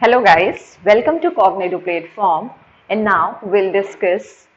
Hello guys, welcome to Cognitive Platform and now we'll discuss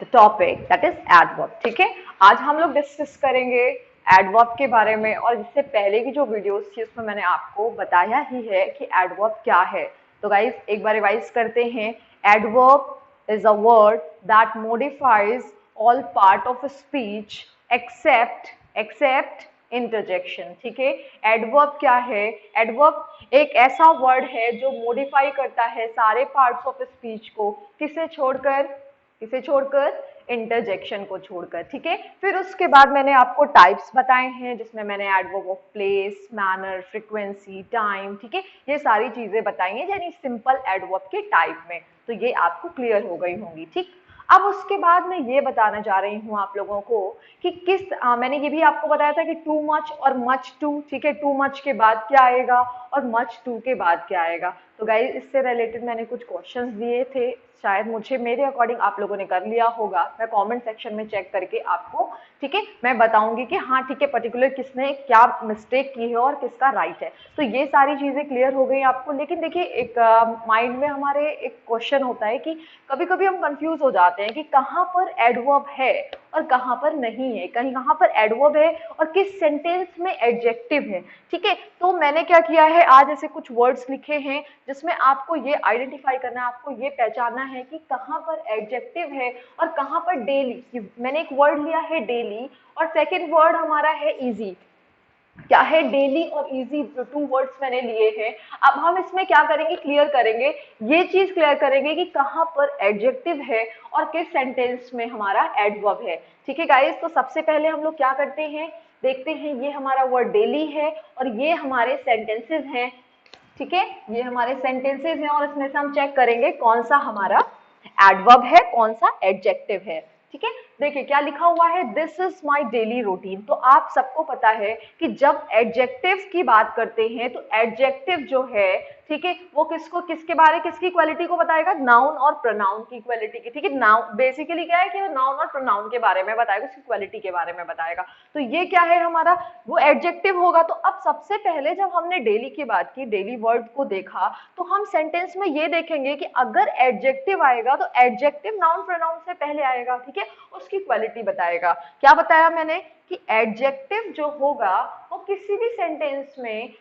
the topic that is adverb. ठीक है, आज हम लोग डिस्कस करेंगे एडवर्ब के बारे में। और इससे पहले की जो वीडियोस थी उसमें मैंने आपको बताया ही है कि एडवर्ब क्या है। तो गाइज एक बार रिवाइज करते हैं। Adverb is a word that modifies all part of speech except interjection. ठीक है, एडवर्ब क्या है? एडवर्ब एक ऐसा वर्ड है जो मॉडिफाई करता है सारे पार्ट्स ऑफ स्पीच को, किसे छोड़कर इंटरजेक्शन को छोड़कर। ठीक है, फिर उसके बाद मैंने आपको टाइप्स बताए हैं जिसमें मैंने adverb of place, manner, frequency, time, ठीक है, ये सारी चीजें बताई हैं यानी सिंपल एडवर्ब के टाइप में। तो ये आपको क्लियर हो गई होंगी। ठीक, अब उसके बाद मैं ये बताना चाह रही हूँ आप लोगों को कि मैंने ये भी आपको बताया था कि टू मच और मच टू। ठीक है, टू मच के बाद क्या आएगा और मच टू के बाद क्या आएगा। तो गाइस इससे रिलेटेड मैंने कुछ क्वेश्चंस दिए थे, शायद मुझे मेरे अकॉर्डिंग आप लोगों ने कर लिया होगा। मैं कमेंट सेक्शन में चेक करके आपको, ठीक है, मैं बताऊंगी कि हाँ ठीक है पर्टिकुलर किसने क्या मिस्टेक की है और किसका राइट है। तो ये सारी चीजें क्लियर हो गई आपको। लेकिन देखिए एक माइंड में हमारे एक क्वेश्चन होता है कि कभी कभी हम कंफ्यूज हो जाते हैं कि कहाँ पर एडवर्ब है और कहाँ पर नहीं है, कहीं कहाँ पर एडवर्ब है और किस सेंटेंस में एडजेक्टिव है। ठीक है, तो मैंने क्या किया है, आज ऐसे कुछ वर्ड्स लिखे हैं जिसमें आपको ये आइडेंटिफाई करना है, आपको ये पहचानना है कि कहाँ पर एडजेक्टिव है और कहाँ पर डेली। मैंने एक वर्ड लिया है डेली और सेकेंड वर्ड हमारा है इजी। क्या है? डेली और इजी, जो टू वर्ड्स मैंने लिए हैं। अब हम इसमें क्या करेंगे, क्लियर करेंगे, ये चीज क्लियर करेंगे कि कहाँ पर एडजेक्टिव है और किस सेंटेंस में हमारा एडवर्ब है। ठीक है गाइस, तो सबसे पहले हम लोग क्या करते हैं, देखते हैं। ये हमारा वर्ड डेली है और ये हमारे सेंटेंसेस हैं। ठीक है, ये हमारे सेंटेंसेस हैं और इसमें से हम चेक करेंगे कौन सा हमारा एडवर्ब है, कौन सा एडजेक्टिव है। ठीक है, देखिए क्या लिखा हुआ है, this is my daily routine. तो आप सबको पता है कि जब एडजेक्टिव की बात करते हैं तो एडजेक्टिव जो है, ठीक है, वो किसके बारे, किसकी क्वालिटी को बताएगा, नाउन और प्रोनाउन की क्वालिटी की। ठीक है, नाउन बेसिकली क्या है कि वो नाउन और प्रोनाउन के बारे में बताएगा, उसकी क्वालिटी के बारे में बताएगा। तो ये क्या है हमारा, वो एडजेक्टिव होगा। तो अब सबसे पहले जब हमने डेली की बात की, डेली वर्ड को देखा, तो हम सेंटेंस में ये देखेंगे कि अगर एडजेक्टिव आएगा तो एडजेक्टिव नाउन प्रोनाउन से पहले आएगा। ठीक है, उसकी क्वालिटी बताएगा। क्या बताया मैंने कि एडजेक्टिव जो होगा वो किसी भी सेंटेंस में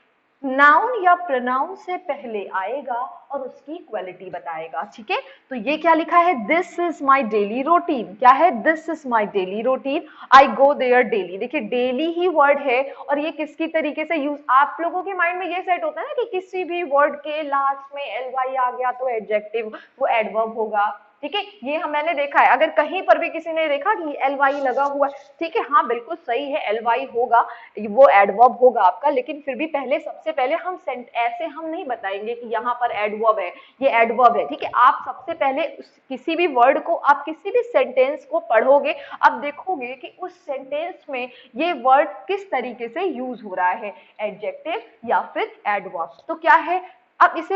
नाउन या प्रोनाउन से पहले आएगा और उसकी क्वालिटी बताएगा। ठीक है, तो ये क्या लिखा है, this is my daily routine. क्या है, this is my daily routine, I go their daily. देखिए डेली ही वर्ड है और ये किसकी तरीके से यूज, आप लोगों के माइंड में ये सेट होता है ना कि किसी भी वर्ड के लास्ट में एल वाई आ गया तो एडजेक्टिव, वो एडवर्ब होगा। ठीक है, ये मैंने देखा है, अगर कहीं पर भी किसी ने देखा कि एल वाई लगा हुआ है, ठीक है, हाँ बिल्कुल सही है, एल वाई होगा, वो एडवर्ब होगा आपका। लेकिन फिर भी पहले, सबसे पहले हम ऐसे हम नहीं बताएंगे कि यहाँ पर एडवर्ब है, ये एडवर्ब है। ठीक है, आप सबसे पहले किसी भी वर्ड को, आप किसी भी सेंटेंस को पढ़ोगे, अब देखोगे कि उस सेंटेंस में ये वर्ड किस तरीके से यूज हो रहा है, एडजेक्टिव या फिर एडवर्ब। तो क्या है, अब इस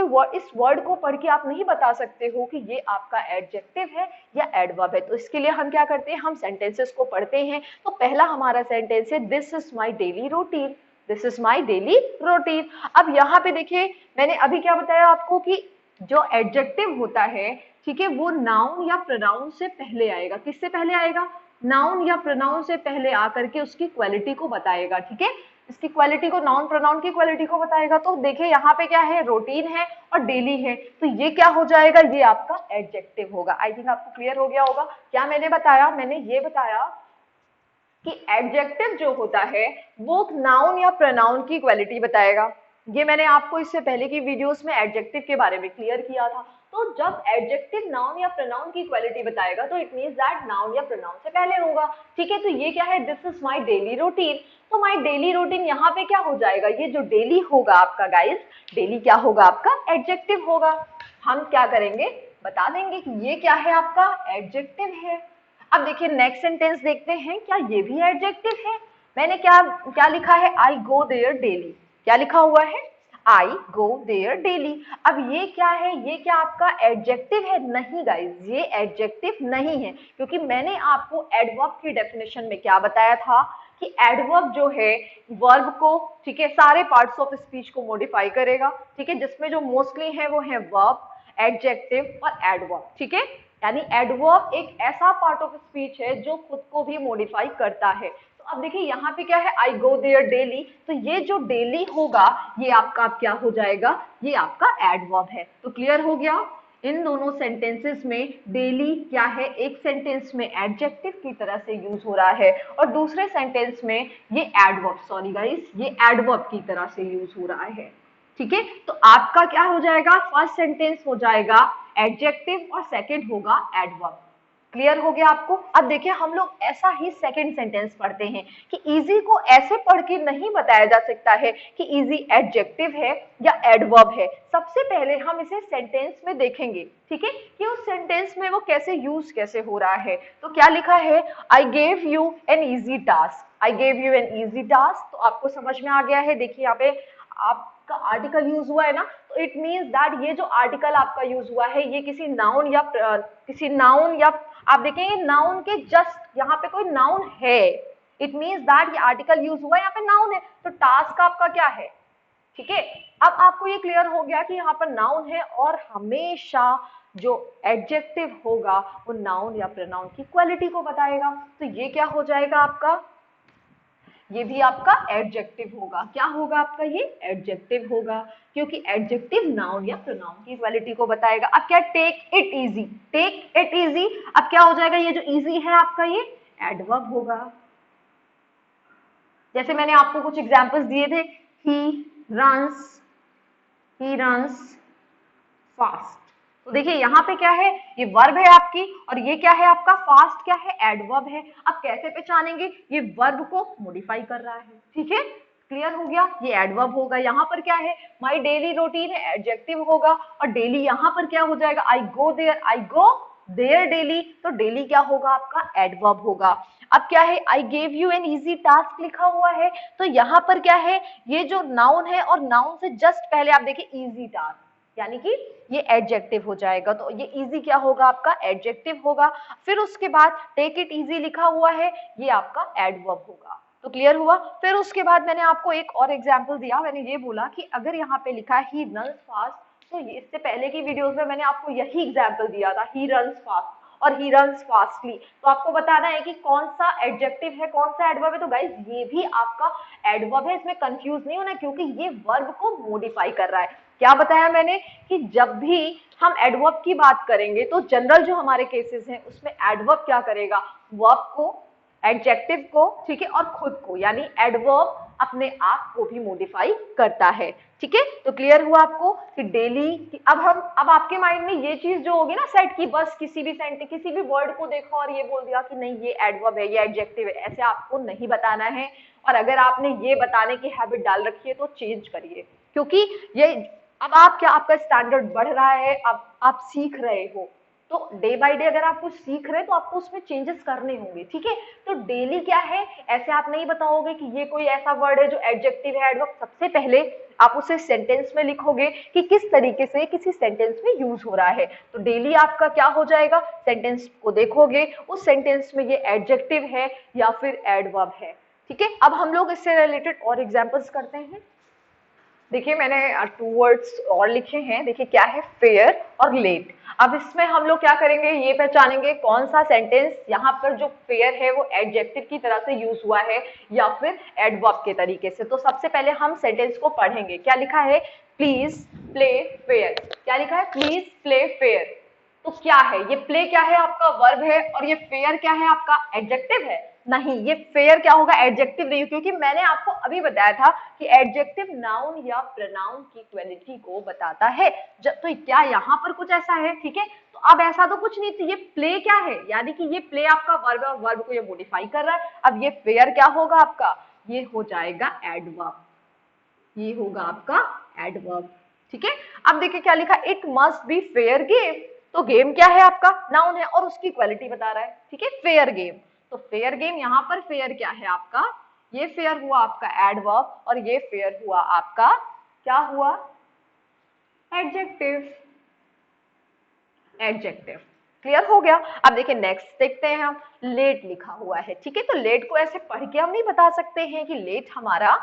वर्ड को पढ़ के आप नहीं बता सकते हो कि ये आपका एडजेक्टिव है या एडवर्ब है। तो इसके लिए हम क्या करते हैं, हम सेंटेंसेस को पढ़ते हैं। तो पहला हमारा सेंटेंस है, this is my daily routine, this is my daily routine. अब यहाँ पे देखिए मैंने अभी क्या बताया आपको कि जो एडजेक्टिव होता है, ठीक है, वो नाउन या प्रोनाउन से पहले आएगा। किससे पहले आएगा, नाउन या प्रोनाउन से पहले आकर के उसकी क्वालिटी को बताएगा। ठीक है, इसकी क्वालिटी को, नाउन प्रोनाउन की क्वालिटी को बताएगा। तो देखिए यहाँ पे क्या है, रूटीन है और डेली है, तो ये क्या हो जाएगा, ये आपका एडजेक्टिव होगा। आई थिंक आपको क्लियर हो गया होगा। क्या मैंने बताया, मैंने ये बताया कि एडजेक्टिव जो होता है वो नाउन या प्रोनाउन की क्वालिटी बताएगा। ये मैंने आपको इससे पहले की वीडियोस में एडजेक्टिव के बारे में क्लियर किया था। तो जब एडजेक्टिव नाउन या प्रोनाउन की क्वालिटी बताएगा तो इट मींस दैट नाउन या प्रोनाउन से पहले होगा। ठीक है, तो ये क्या है, this is my daily routine. तो माय डेली रूटीन यहाँ पे क्या हो जाएगा, ये जो डेली होगा आपका गाइस, डेली क्या होगा आपका, एडजेक्टिव होगा। हम क्या करेंगे, बता देंगे कि ये क्या है, आपका एडजेक्टिव है। अब देखिए नेक्स्ट सेंटेंस देखते हैं, क्या ये भी एडजेक्टिव है। मैंने क्या क्या लिखा है, आई गो देयर डेली। क्या लिखा हुआ है, आई गो देयर डेली। अब ये क्या है, ये क्या आपका एडजेक्टिव है? नहीं गाइज, ये एडजेक्टिव नहीं है, क्योंकि मैंने आपको एडवर्ब की डेफिनेशन में क्या बताया था कि एडवर्ब जो है वर्ब को, ठीक है, सारे पार्ट्स ऑफ स्पीच को मॉडिफाई करेगा, ठीक है, जिसमें जो मोस्टली है वो है वर्ब, एडजेक्टिव और एडवर्ब, ठीक है। यानी एडवर्ब एक ऐसा पार्ट ऑफ स्पीच है जो खुद को भी मॉडिफाई करता है। तो अब देखिए यहाँ पे क्या है, आई गो देयर डेली, तो ये जो डेली होगा ये आपका क्या हो जाएगा, ये आपका एडवर्ब है। तो क्लियर हो गया, इन दोनों सेंटेंसेस में डेली क्या है, एक सेंटेंस में एडजेक्टिव की तरह से यूज हो रहा है और दूसरे सेंटेंस में ये एडवर्ब, सॉरी गाइस, ये एडवर्ब की तरह से यूज हो रहा है, ठीक है। तो आपका क्या हो जाएगा, फर्स्ट सेंटेंस हो जाएगा एडजेक्टिव और सेकंड होगा एडवर्ब। क्लियर हो गया आपको? अब देखिए हम लोग ऐसा ही सेकंड सेंटेंस पढ़ते हैं कि इजी को ऐसे पढ़ के नहीं बताया जा सकता है कि इजी एडजेक्टिव है या एडवर्ब है। सबसे पहले हम इसे सेंटेंस में देखेंगे, ठीक है, कि उस सेंटेंस में वो कैसे यूज कैसे हो रहा है। तो क्या लिखा है, I gave you an easy task, I gave you an easy task, तो आपको समझ में आ गया है। देखिए यहाँ पे आपका आर्टिकल यूज हुआ है ना, तो इट मीन्स दैट ये जो आर्टिकल आपका यूज हुआ है ये किसी नाउन या आप देखेंगे नाउन के जस्ट यहाँ पे कोई नाउन है, इट मीन्स दैट ये आर्टिकल यूज हुआ है, यहाँ पे नाउन है, तो टास्क आपका क्या है, ठीक है। अब आपको ये क्लियर हो गया कि यहाँ पर नाउन है और हमेशा जो एडजेक्टिव होगा वो नाउन या प्रोनाउन की क्वालिटी को बताएगा। तो ये क्या हो जाएगा आपका, ये भी आपका एडजेक्टिव होगा। क्या होगा आपका, ये एडजेक्टिव होगा, क्योंकि एडजेक्टिव नाउन या प्रोनाउन की क्वालिटी को बताएगा। अब क्या, take it easy, take it easy, अब क्या हो जाएगा, ये जो इजी है आपका ये एडवर्ब होगा। जैसे मैंने आपको कुछ एग्जांपल्स दिए थे, ही रन्स फास्ट, तो देखिए यहाँ पे क्या है, ये वर्ब है आपकी और ये क्या है आपका, फास्ट क्या है, एडवर्ब है। अब कैसे पहचानेंगे, ये वर्ब को मॉडिफाई कर रहा है, ठीक है, क्लियर हो गया, ये एडवर्ब होगा। यहाँ पर क्या है, माई डेली रूटीन है, एडजेक्टिव होगा, और डेली यहाँ पर क्या हो जाएगा, आई गो देयर डेली, तो डेली क्या होगा आपका, एडवर्ब होगा। अब क्या है, I gave you an easy task लिखा हुआ है, तो यहाँ पर क्या है, ये जो नाउन है और नाउन से जस्ट पहले आप देखिए इजी टास्क, यानी कि ये एडजेक्टिव हो जाएगा, तो ये इजी क्या होगा आपका, एडजेक्टिव होगा। फिर उसके बाद टेक इट इजी लिखा हुआ है, ये आपका एडवर्ब होगा। तो क्लियर हुआ। फिर उसके बाद मैंने आपको एक और एग्जांपल दिया, मैंने ये बोला कि अगर यहाँ पे लिखा है ही रन्स फास्ट, तो इससे पहले की वीडियोस में मैंने आपको यही एग्जाम्पल दिया था, ही रन्स फास्ट और ही रन्स फास्टली, तो आपको बताना है कि कौन सा एडजेक्टिव है कौन सा एडवर्ब है। तो गाइस ये भी आपका एडवर्ब है, इसमें कंफ्यूज नहीं होना, क्योंकि ये वर्ब को मॉडिफाई कर रहा है। क्या बताया मैंने कि जब भी हम एडवर्ब की बात करेंगे तो जनरल जो हमारे केसेस हैं उसमें एडवर्ब क्या करेगा, वर्ब को, एडजेक्टिव को, ठीक है, और खुद को, यानी एडवर्ब अपने आप को भी मॉडिफाई करता है, ठीक है। तो क्लियर हुआ आपको कि डेली, अब आपके माइंड में ये चीज जो होगी ना सेट की, बस किसी भी सेंटेंस किसी भी वर्ड को देखो और ये बोल दिया कि नहीं ये एडवर्ब है, ये एडजेक्टिव है, ऐसे आपको नहीं बताना है। और अगर आपने ये बताने की हैबिट डाल रखी है तो चेंज करिए, क्योंकि ये अब आप क्या, आपका स्टैंडर्ड बढ़ रहा है, अब आप सीख रहे हो, तो डे बाय डे अगर आप कुछ सीख रहे हैं तो आपको उसमें चेंजेस करने होंगे, ठीक है। तो डेली क्या है, ऐसे आप नहीं बताओगे कि ये कोई ऐसा वर्ड है जो एडजेक्टिव है, एडवर्ब, सबसे पहले आप उसे सेंटेंस में लिखोगे कि किस तरीके से किसी सेंटेंस में यूज हो रहा है। तो डेली आपका क्या हो जाएगा, सेंटेंस को देखोगे उस सेंटेंस में ये एडजेक्टिव है या फिर एडवर्ब है, ठीक है। अब हम लोग इससे रिलेटेड और एग्जांपल्स करते हैं। देखिए मैंने 2 वर्ड्स और लिखे हैं, देखिए क्या है, फेयर और लेट। अब इसमें हम लोग क्या करेंगे, ये पहचानेंगे कौन सा सेंटेंस यहाँ पर जो फेयर है वो एडजेक्टिव की तरह से यूज हुआ है या फिर एडवर्ब के तरीके से। तो सबसे पहले हम सेंटेंस को पढ़ेंगे। क्या लिखा है, प्लीज प्ले फेयर, क्या लिखा है, प्लीज प्ले फेयर। तो क्या है, ये प्ले क्या है आपका, वर्ब है, और ये फेयर क्या है आपका, एडजेक्टिव है। नहीं, ये फेयर क्या होगा, एडजेक्टिव नहीं, क्योंकि मैंने आपको अभी बताया था कि एडजेक्टिव नाउन या प्रोनाउन की क्वालिटी को बताता है। जब तो क्या यहाँ पर कुछ ऐसा है, ठीक है, तो अब ऐसा तो कुछ नहीं, तो ये प्ले क्या है, यानी कि ये प्ले आपका वर्ब है और वर्ब को ये मॉडिफाई कर रहा है। अब ये फेयर क्या होगा आपका, ये हो जाएगा एडवर्ब, ये होगा आपका एडवर्ब, ठीक है। अब देखिए क्या लिखा, it must be fair game, तो गेम क्या है आपका, नाउन है और उसकी क्वालिटी बता रहा है, ठीक है, फेयर गेम। तो फेयर गेम, यहाँ पर फेयर क्या है आपका, ये फेयर हुआ आपका एडवर्ब और ये फेयर हुआ आपका क्या हुआ? एडजेक्टिव। एडजेक्टिव। क्लियर हो गया? अब देखिए नेक्स्ट देखते हैं हम, लेट लिखा हुआ है, ठीक है। तो लेट को ऐसे पढ़ के हम नहीं बता सकते हैं कि लेट हमारा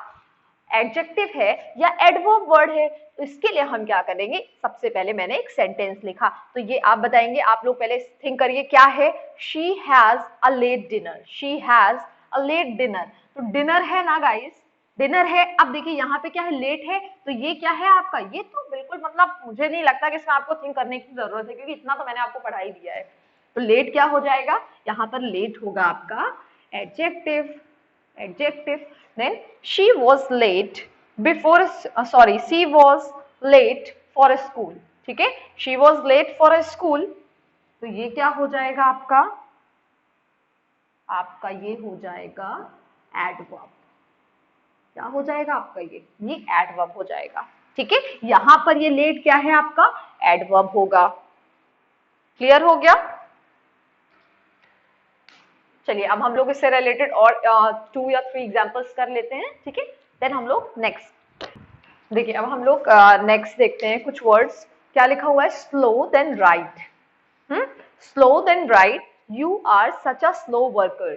एडजेक्टिव है या एडवर्ब वर्ड है। तो इसके लिए हम क्या करेंगे, सबसे पहले मैंने एक सेंटेंस लिखा, तो ये आप बताएंगे, आप लोग पहले थिंक करिए क्या है। She has a late dinner. She has a late dinner. तो डिनर है ना गाइस, डिनर है। अब देखिए यहाँ पे क्या है, लेट है, तो ये क्या है आपका, ये तो बिल्कुल मतलब मुझे नहीं लगता कि इसमें आपको थिंक करने की जरूरत है, क्योंकि इतना तो मैंने आपको पढ़ा ही दिया है। तो लेट क्या हो जाएगा, यहाँ पर लेट होगा आपका adjective. Adjective. Then she was late before, sorry she was late for school, ठीक है। She was late for a school, तो ये क्या हो जाएगा आपका, आपका ये हो जाएगा एडवर्ब। क्या हो जाएगा आपका, ये एडवर्ब हो जाएगा, ठीक है। यहां पर ये लेट क्या है आपका, एडवर्ब होगा। क्लियर हो गया? चलिए अब हम लोग इससे रिलेटेड और 2 या 3 एग्जांपल्स कर लेते हैं, ठीक है। देन हम लोग नेक्स्ट देखिए, अब हम लोग नेक्स्ट देखते हैं कुछ वर्ड्स। क्या लिखा हुआ है, slow then right. Slow then right, you are such a slow worker.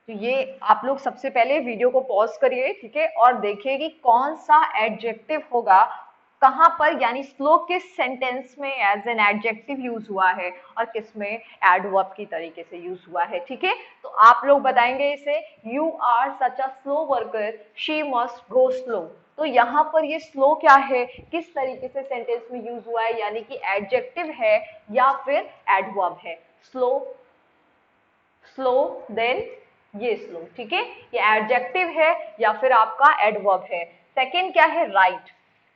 तो ये आप लोग सबसे पहले वीडियो को पॉज करिए, ठीक है, और देखिए कि कौन सा एडजेक्टिव होगा कहां पर, यानी स्लो किस सेंटेंस में एज एन एडजेक्टिव यूज हुआ है और किस में एडवर्ब की तरीके से यूज हुआ है, ठीक है। तो आप लोग बताएंगे इसे, you are such a slow worker, she must go slow. तो यहाँ पर ये स्लो क्या है, किस तरीके से सेंटेंस में यूज हुआ है, यानी कि एडजेक्टिव है या फिर एडवर्ब है। स्लो, स्लो देन ये स्लो, ठीक है, ये एडजेक्टिव है या फिर आपका एडवर्ब है। सेकंड क्या है, right,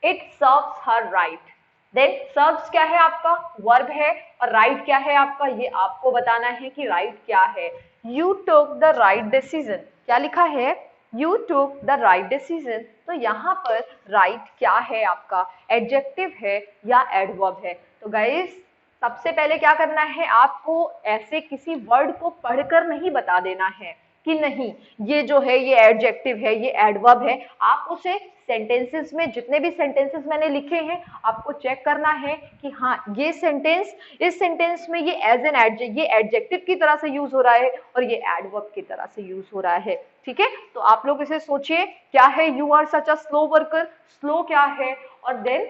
it serves her right. Then serves क्या है आपका, वर्ब है, और राइट क्या है आपका, ये आपको बताना है कि राइट क्या है। You took the right decision, क्या लिखा है, you took the right decision. तो यहाँ पर राइट क्या है आपका, एडजेक्टिव है या एडवर्ब है। तो गाइस सबसे पहले क्या करना है, आपको ऐसे किसी वर्ड को पढ़कर नहीं बता देना है कि नहीं ये जो है ये एडजेक्टिव है, ये एडवर्ब है। आप उसे सेंटेंसेस में, जितने भी सेंटेंसेस मैंने लिखे हैं, आपको चेक करना है कि हाँ ये सेंटेंस, इस सेंटेंस में ये एज एन ये एडजेक्टिव की तरह से यूज हो रहा है और ये एडवर्ब की तरह से यूज हो रहा है, ठीक है। तो आप लोग इसे सोचिए, क्या है, you are such a slow worker, slow क्या है, और देन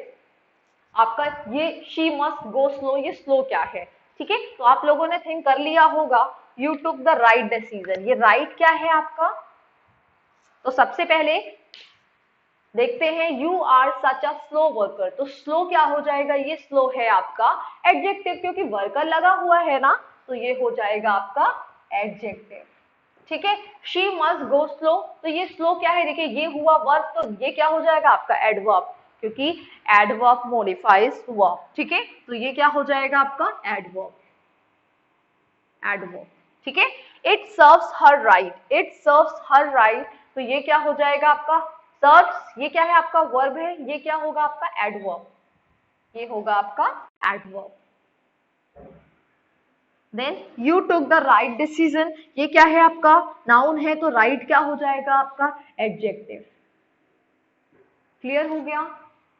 आपका ये शी मस्ट गो स्लो, ये स्लो क्या है, ठीक है। तो आप लोगों ने थिंक कर लिया होगा, you took the right decision, ये राइट क्या है आपका। तो सबसे पहले देखते हैं, you are such a slow worker, तो स्लो क्या हो जाएगा, ये स्लो है आपका एडजेक्टिव, क्योंकि वर्कर लगा हुआ है ना, तो ये हो जाएगा आपका एडजेक्टिव, ठीक है। शी मस्ट गो स्लो, तो ये स्लो क्या है, देखिए ये हुआ वर्ब, तो ये क्या हो जाएगा आपका एडवर्ब, क्योंकि एडवर्ब मॉडिफाइज वर्ब, ठीक है। तो ये क्या हो जाएगा आपका एडवर्ब, एडवर्ब, ठीक है। It serves her right, it serves her right, तो ये क्या हो जाएगा आपका सर्व्स, ये क्या है आपका वर्ब है, ये क्या होगा आपका एडवर्ब, ये होगा आपका adverb. Then you took the right decision, ये क्या है आपका नाउन है, तो राइट क्या हो जाएगा आपका एडजेक्टिव। क्लियर हो गया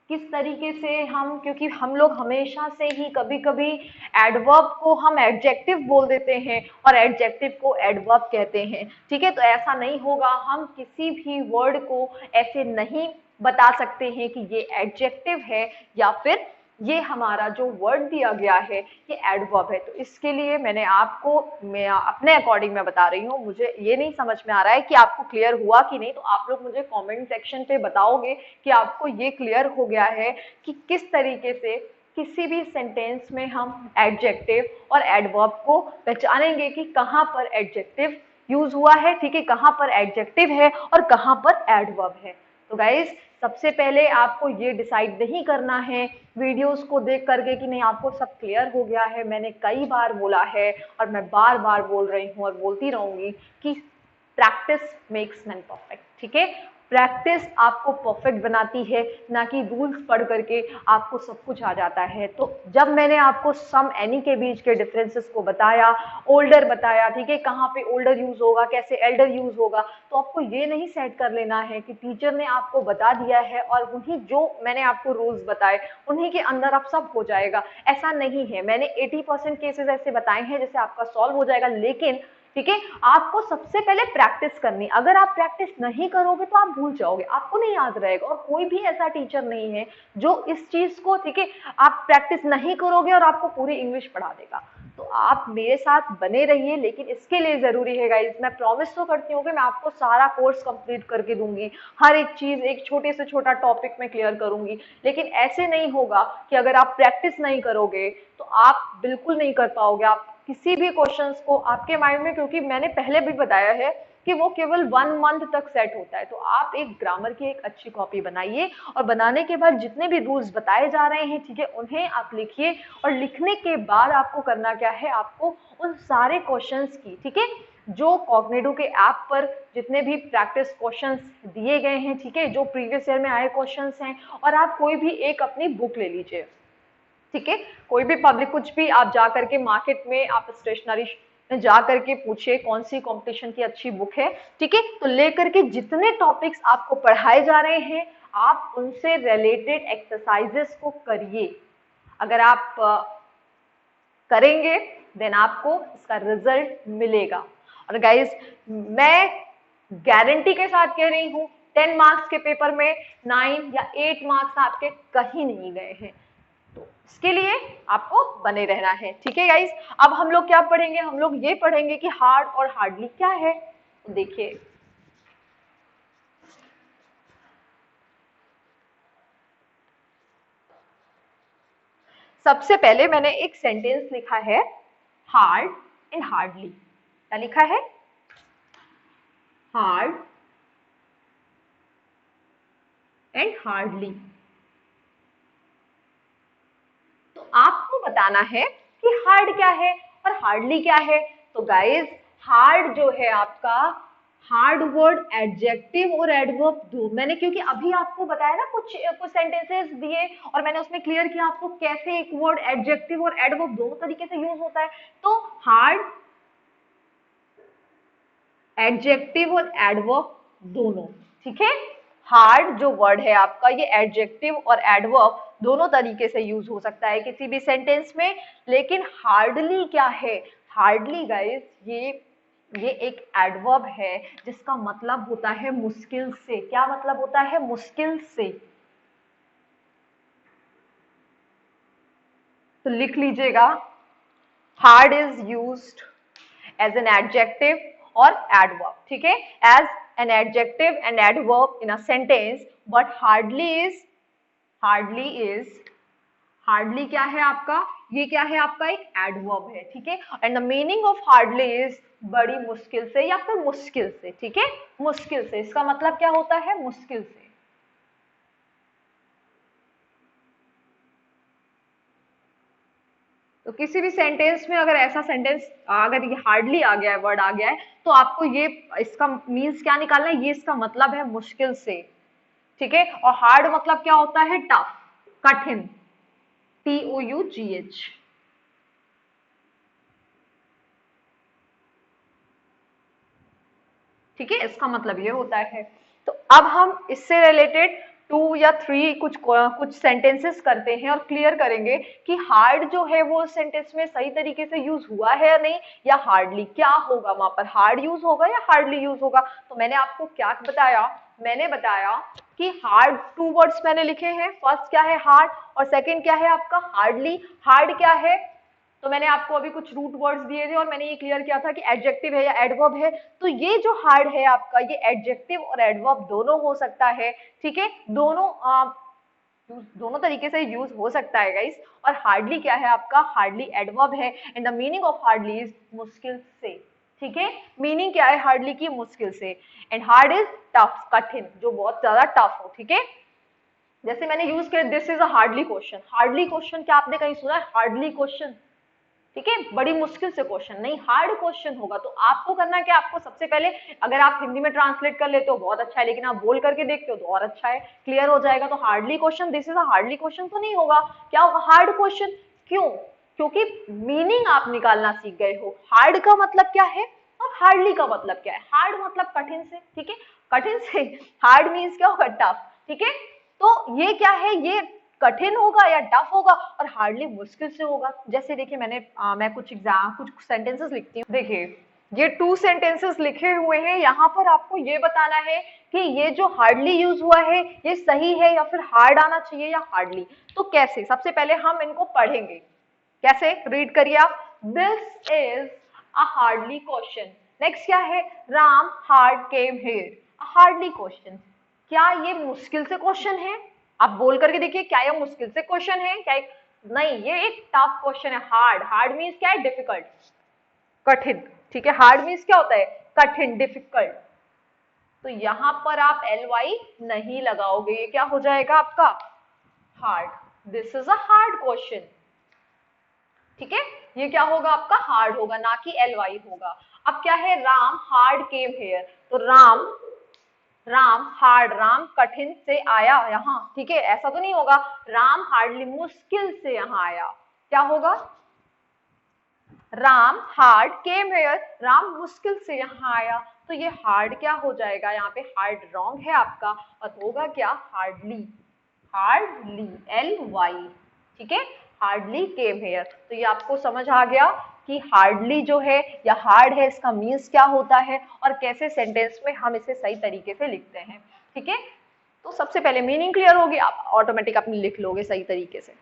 किस तरीके से हम, क्योंकि हम लोग हमेशा से ही कभी कभी एडवर्ब को हम एडजेक्टिव बोल देते हैं और एडजेक्टिव को एडवर्ब कहते हैं, ठीक है। तो ऐसा नहीं होगा, हम किसी भी वर्ड को ऐसे नहीं बता सकते हैं कि ये एडजेक्टिव है या फिर ये हमारा जो वर्ड दिया गया है ये एडवर्ब है। तो इसके लिए मैंने आपको, मैं अपने अकॉर्डिंग मैं बता रही हूँ, मुझे ये नहीं समझ में आ रहा है कि आपको क्लियर हुआ कि नहीं, तो आप लोग मुझे कमेंट सेक्शन पे बताओगे कि आपको ये क्लियर हो गया है कि किस तरीके से किसी भी सेंटेंस में हम एडजेक्टिव और एडवर्ब को पहचानेंगे कि कहाँ पर एडजेक्टिव यूज हुआ है, ठीक है, कहाँ पर एडजेक्टिव है और कहाँ पर एडवर्ब है। तो गाइज सबसे पहले आपको ये डिसाइड नहीं करना है वीडियोस को देख करके कि नहीं आपको सब क्लियर हो गया है। मैंने कई बार बोला है और मैं बार बार बोल रही हूँ और बोलती रहूंगी कि प्रैक्टिस मेक्स मैन परफेक्ट, ठीक है। प्रैक्टिस आपको परफेक्ट बनाती है, ना कि रूल्स पढ़ करके आपको सब कुछ आ जाता है। तो जब मैंने आपको सम एनी के बीच के डिफरेंसेस को बताया, ओल्डर बताया, ठीक है, कहाँ पे ओल्डर यूज होगा, कैसे एल्डर यूज होगा, तो आपको ये नहीं सेट कर लेना है कि टीचर ने आपको बता दिया है और उन्हीं जो मैंने आपको रूल्स बताए उन्हीं के अंदर अब सब हो जाएगा। ऐसा नहीं है। मैंने 80% केसेस ऐसे बताए हैं जैसे आपका सॉल्व हो जाएगा, लेकिन ठीक है, आपको सबसे पहले प्रैक्टिस करनी। अगर आप प्रैक्टिस नहीं करोगे तो आप भूल जाओगे, आपको नहीं याद रहेगा। और कोई भी ऐसा टीचर नहीं है जो इस चीज को, ठीक है, आप प्रैक्टिस नहीं करोगे और आपको पूरी इंग्लिश पढ़ा देगा। तो आप मेरे साथ बने रहिए, लेकिन इसके लिए जरूरी है गाइज, मैं प्रॉमिस तो करती हूँ कि मैं आपको सारा कोर्स कंप्लीट करके दूंगी, हर एक चीज एक छोटे से छोटा टॉपिक में क्लियर करूंगी। लेकिन ऐसे नहीं होगा कि अगर आप प्रैक्टिस नहीं करोगे तो आप बिल्कुल नहीं कर पाओगे। आप किसी भी क्वेश्चंस को आपके माइंड में, क्योंकि मैंने पहले भी बताया है कि वो केवल 1 मंथ तक सेट होता है। तो आप एक ग्रामर की एक अच्छी कॉपी बनाइए और बनाने के बाद जितने भी रूल्स बताए जा रहे हैं, ठीक है, उन्हें आप लिखिए। और लिखने के बाद आपको करना क्या है, आपको उन सारे क्वेश्चंस की, ठीक है, जो कॉग्निटिव के ऐप पर जितने भी प्रैक्टिस क्वेश्चंस दिए गए हैं, ठीक है, जो प्रीवियस ईयर में आए क्वेश्चंस हैं, और आप कोई भी एक अपनी बुक ले लीजिए, ठीक है, कोई भी पब्लिक, कुछ भी आप जा करके मार्केट में आप स्टेशनरी में जा करके पूछिए कौन सी कंपटीशन की अच्छी बुक है, ठीक है, तो लेकर के जितने टॉपिक्स आपको पढ़ाए जा रहे हैं आप उनसे रिलेटेड एक्सरसाइजेस को करिए। अगर आप करेंगे देन आपको इसका रिजल्ट मिलेगा। और गाइस, मैं गारंटी के साथ कह रही हूँ 10 मार्क्स के पेपर में 9 या 8 मार्क्स आपके कहीं नहीं गए हैं। तो इसके लिए आपको बने रहना है, ठीक है गाइस। अब हम लोग क्या पढ़ेंगे, हम लोग ये पढ़ेंगे कि हार्ड और हार्डली क्या है। तो देखिए, सबसे पहले मैंने एक सेंटेंस लिखा है, हार्ड एंड हार्डली। क्या लिखा है, हार्ड एंड हार्डली। तो आपको बताना है कि हार्ड क्या है और हार्डली क्या है। तो गाइस, हार्ड जो है आपका, हार्ड वर्ड एडजेक्टिव और एडवर्ब दो, मैंने क्योंकि अभी आपको बताया ना, कुछ कुछ सेंटेंसेस दिए और मैंने उसमें क्लियर किया आपको कैसे एक वर्ड एडजेक्टिव और एडवर्ब दोनों तरीके से यूज होता है। तो हार्ड, एडजेक्टिव और एडवर्ब दोनों, ठीक है। हार्ड जो वर्ड है आपका, ये एडजेक्टिव और एडवर्ब दोनों तरीके से यूज हो सकता है किसी भी सेंटेंस में। लेकिन हार्डली क्या है, हार्डली गाइस, ये एक एडवर्ब है जिसका मतलब होता है मुश्किल से। क्या मतलब होता है, मुश्किल से। तो लिख लीजिएगा, hard is used as an adjective or adverb, ठीक है, as an adjective and adverb in a sentence, but hardly क्या है आपका, ये क्या है आपका, एक एडवर्ब है, ठीक है। And the meaning of hardly is बड़ी मुश्किल से या फिर मुश्किल से, ठीक है, मुश्किल से। इसका मतलब क्या होता है, मुश्किल से। तो किसी भी सेंटेंस में अगर ऐसा सेंटेंस, अगर ये हार्डली आ गया है, वर्ड आ गया है, तो आपको ये इसका मीन्स क्या निकालना है, ये इसका मतलब है मुश्किल से, ठीक है। और हार्ड मतलब क्या होता है, टफ, कठिन, TOUGH, ठीक है, इसका मतलब ये होता है। तो अब हम इससे रिलेटेड 2 या 3 कुछ सेंटेंसेस करते हैं और क्लियर करेंगे कि हार्ड जो है वो सेंटेंस में सही तरीके से यूज हुआ है या नहीं, या हार्डली क्या होगा, वहां पर हार्ड यूज होगा या हार्डली यूज होगा। तो मैंने आपको क्या बताया, मैंने बताया कि हार्ड 2 वर्ड्स मैंने लिखे हैं। फर्स्ट क्या है, हार्ड, और सेकंड क्या है आपका, हार्डली। हार्ड क्या है, तो मैंने आपको अभी कुछ रूट वर्ड्स दिए थे और मैंने ये क्लियर किया था कि एडजेक्टिव है या एडवर्ब है। तो ये जो हार्ड है आपका, ये एडजेक्टिव और एडवर्ब दोनों हो सकता है, ठीक है, दोनों तरीके से यूज हो सकता है गाइस। और हार्डली क्या है आपका, हार्डली एडवर्ब है and the meaning of hardly is मुश्किल से, ठीक है। मीनिंग क्या है हार्डली की, मुश्किल से। एंड हार्ड इज टफ, कठिन, जो बहुत ज्यादा टफ हो, ठीक है। जैसे मैंने यूज किया, this is a hardly question. Hardly question क्या आपने कहीं सुना है, हार्डली क्वेश्चन, ठीक है, बड़ी मुश्किल से क्वेश्चन नहीं, हार्ड क्वेश्चन होगा। तो आपको करना क्या, आपको सबसे पहले, अगर आप हिंदी में ट्रांसलेट कर लेते हो बहुत अच्छा है, लेकिन आप बोल करके देखते हो तो और अच्छा है, क्लियर हो जाएगा। तो hardly question, this is a hardly question तो नहीं होगा। क्या होगा, हार्ड क्वेश्चन। क्यों? क्योंकि मीनिंग आप निकालना सीख गए हो। हार्ड का मतलब क्या है और हार्डली का मतलब क्या है। हार्ड मतलब कठिन से, ठीक है, कठिन से। हार्ड मीन्स क्या होगा, टफ, ठीक है। तो ये क्या है, ये कठिन होगा या टफ होगा, और हार्डली मुश्किल से होगा। जैसे देखिए मैं कुछ सेंटेंसेस लिखती हूँ। देखिए ये 2 सेंटेंसेस लिखे हुए हैं, यहाँ पर आपको ये बताना है कि ये जो हार्डली यूज हुआ है ये सही है या फिर हार्ड आना चाहिए या हार्डली। तो कैसे, सबसे पहले हम इनको पढ़ेंगे। कैसे, रीड करिए आप। This is a hardly question. Next क्या है, Ram hard came here. Hardly question, क्या ये मुश्किल से क्वेश्चन है? आप बोल करके देखिए, क्या ये मुश्किल से क्वेश्चन है क्या? नहीं, ये एक टफ क्वेश्चन है। हार्ड, हार्ड मीन्स क्या है, डिफिकल्ट, कठिन, ठीक है। हार्ड मीन्स क्या होता है, कठिन, डिफिकल्ट। तो यहां पर आप एल वाई नहीं लगाओगे, ये क्या हो जाएगा आपका, hard. This is a hard question, ठीक है। ये क्या होगा आपका, हार्ड होगा, ना कि एल वाई होगा। अब क्या है, राम हार्ड केम हेयर। तो राम, राम हार्ड, राम कठिन से आया यहाँ, ठीक है। ऐसा तो नहीं होगा राम हार्डली, मुश्किल से यहाँ आया। क्या होगा, Ram hard came here, Ram मुश्किल से यहाँ आया। तो ये हार्ड क्या हो जाएगा, यहाँ पे हार्ड रॉन्ग है आपका, और होगा क्या, हार्डली। हार्डली, एल वाई, ठीक है। Hardly came here. तो ये आपको समझ आ गया कि हार्डली जो है या हार्ड है, इसका मीन्स क्या होता है और कैसे सेंटेंस में हम इसे सही तरीके से लिखते हैं, ठीक है। तो सबसे पहले मीनिंग क्लियर होगी, आप ऑटोमेटिक अपनी लिख लोगे सही तरीके से।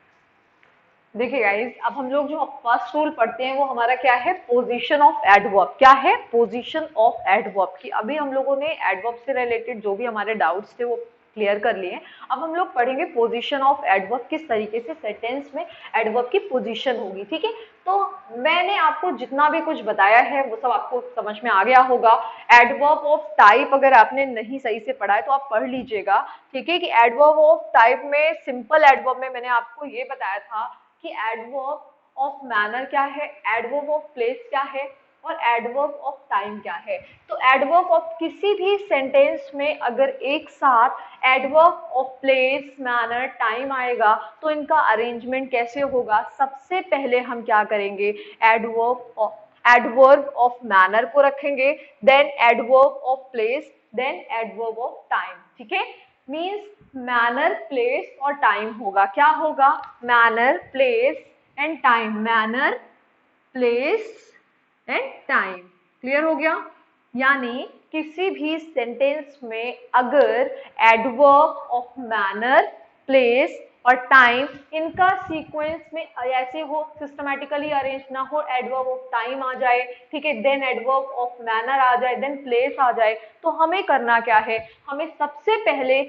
देखिए गाइस, अब हम लोग जो फर्स्ट रूल पढ़ते हैं वो हमारा क्या है, पोजीशन ऑफ एडवर्ब। क्या है, पोजीशन ऑफ एडवर्ब की। अभी हम लोगों ने एडवर्ब से रिलेटेड जो भी हमारे डाउट्स थे वो क्लियर कर लिए। अब हम लोग पढ़ेंगे पोजीशन ऑफ एडवर्ब, किस तरीके से सेंटेंस में एडवर्ब की पोजीशन होगी, ठीक है। तो मैंने आपको जितना भी कुछ बताया है वो सब आपको समझ में आ गया होगा। एडवर्ब ऑफ टाइप अगर आपने नहीं सही से पढ़ा है तो आप पढ़ लीजिएगा, ठीक है। कि एडवर्ब ऑफ टाइप में, सिंपल एडवर्ब में मैंने आपको ये बताया था कि एडवर्ब ऑफ मैनर क्या है, एडवर्ब ऑफ प्लेस क्या है, और एडवर्ब ऑफ टाइम क्या है। तो एडवर्ब ऑफ किसी भी सेंटेंस में अगर एक साथ adverb of place, manner, time आएगा तो इनका अरेंजमेंट कैसे होगा। सबसे पहले हम क्या करेंगे, एडवर्ब ऑफ मैनर को रखेंगे, then adverb of place, then adverb of time, ठीक है। मीन्स मैनर, प्लेस और टाइम होगा। क्या होगा, manner, place and time, manner, place and time. Clear हो गया। यानी किसी भी सेंटेंस में अगर एडवर्ब ऑफ मैनर, प्लेस और टाइम, इनका सीक्वेंस में ऐसे हो, सिस्टमैटिकली अरेंज ना हो, एडवर्ब ऑफ टाइम आ जाए, ठीक है, देन एडवर्ब ऑफ मैनर आ जाए, देन प्लेस आ जाए, तो हमें करना क्या है, हमें सबसे पहले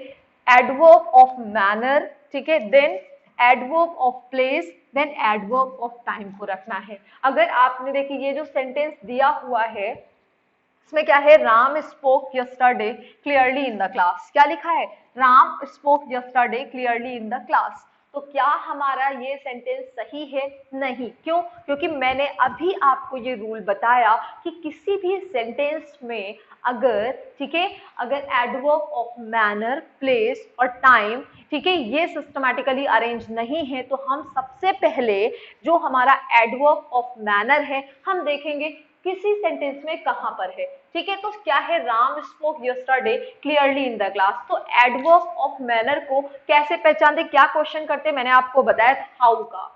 एडवर्ब ऑफ मैनर, ठीक है, then adverb of place, then adverb of time को रखना है। अगर आपने देखिए ये जो सेंटेंस दिया हुआ है इसमें क्या है, Ram spoke yesterday clearly in the class. क्या लिखा है, Ram spoke yesterday clearly in the class. तो क्या हमारा ये सेंटेंस सही है, नहीं। क्यों, क्योंकि मैंने अभी आपको ये रूल बताया कि किसी भी सेंटेंस में अगर, ठीक है, अगर एडवर्ब ऑफ मैनर, प्लेस और टाइम, ठीक है, ये सिस्टमैटिकली अरेंज नहीं है तो हम सबसे पहले जो हमारा एडवर्ब ऑफ मैनर है हम देखेंगे किसी सेंटेंस में कहां पर है, ठीक है। तो क्या है, Ram spoke yesterday clearly in the class. तो एडवर्ब ऑफ मैनर को कैसे पहचानते, क्या क्वेश्चन करते, मैंने आपको बताया था, हाउ का,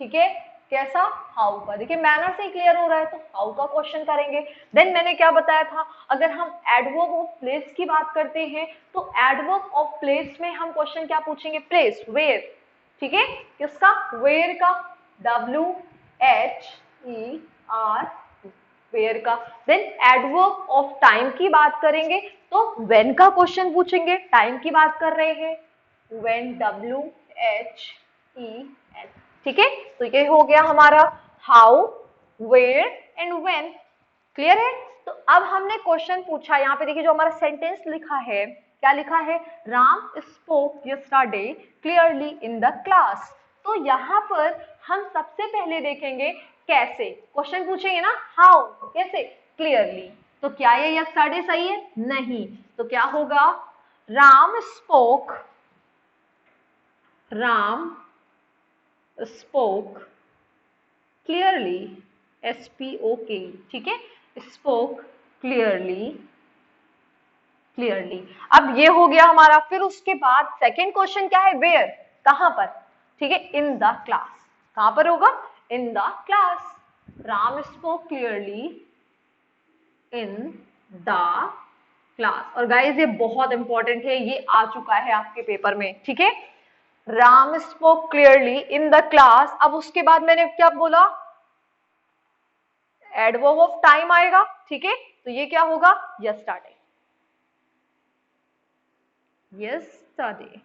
ठीक है। कैसा, हाउ का। देखिए मैनर से ही क्लियर हो रहा है तो हाउ का क्वेश्चन करेंगे। देन मैंने क्या बताया था, अगर हम एडवर्ब ऑफ प्लेस की बात करते हैं तो एडवर्ब ऑफ प्लेस में हम क्वेश्चन क्या पूछेंगे, प्लेस, वेयर, ठीक है, किसका, वेयर का, WHER, वेयर का। देन एडवर्ब ऑफ टाइम की बात करेंगे तो व्हेन का क्वेश्चन पूछेंगे, टाइम की बात कर रहे हैं, व्हेन, WHEN, ठीक है। तो ये हो गया हमारा how, where and when. Clear है। तो अब हमने क्वेश्चन पूछा, यहाँ पे देखिए जो हमारा सेंटेंस लिखा है, क्या लिखा है, Ram spoke yesterday clearly in the class. तो यहाँ पर हम सबसे पहले देखेंगे कैसे, क्वेश्चन पूछेंगे ना, हाउ, कैसे, क्लियरली। तो क्या ये यस्टरडे सही है? नहीं। तो क्या होगा? राम स्पोक क्लियरली, SPOK, ठीक है, स्पोक क्लियरली। अब ये हो गया हमारा। फिर उसके बाद सेकंड क्वेश्चन क्या है? वेयर, कहां पर? ठीक है, इन द क्लास। कहां पर होगा? In the class. Ram spoke clearly in the class. और गाइज ये बहुत इंपॉर्टेंट है, ये आ चुका है आपके पेपर में, ठीक है। Ram spoke clearly in the class. अब उसके बाद मैंने क्या बोला? एडवर्ब ऑफ टाइम आएगा, ठीक है। तो ये क्या होगा? Yesterday, yesterday.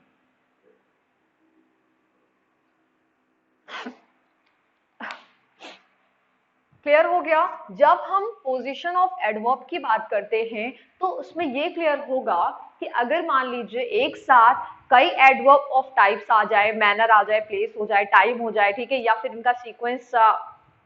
क्लियर हो गया? जब हम पोजीशन ऑफ एडवर्ब की बात करते हैं तो उसमें ये क्लियर होगा कि अगर मान लीजिए एक साथ कई एडवर्ब ऑफ टाइप्स आ जाए, मैनर आ जाए, प्लेस हो जाए, टाइम हो जाए, ठीक है, या फिर इनका सीक्वेंस,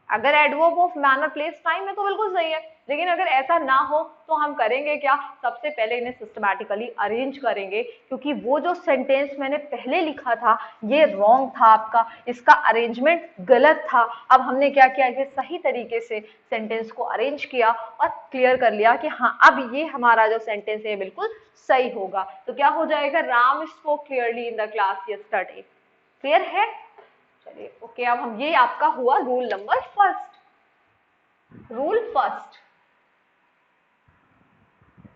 अगर adverb of manner, place, time है तो बिल्कुल सही है। लेकिन अगर ऐसा ना हो तो हम करेंगे क्या? सबसे पहले इन्हें सिस्टमैटिकली अरेंज करेंगे, क्योंकि वो जो सेंटेंस मैंने पहले लिखा था ये रॉन्ग था आपका, इसका अरेंजमेंट गलत था। अब हमने क्या किया? ये सही तरीके से सेंटेंस को अरेंज किया और क्लियर कर लिया कि हाँ अब ये हमारा जो सेंटेंस है बिल्कुल सही होगा। तो क्या हो जाएगा? Ram spoke clearly in the class yesterday. Clear है? चलिए ओके। अब हम, ये आपका हुआ rule number first. Rule first,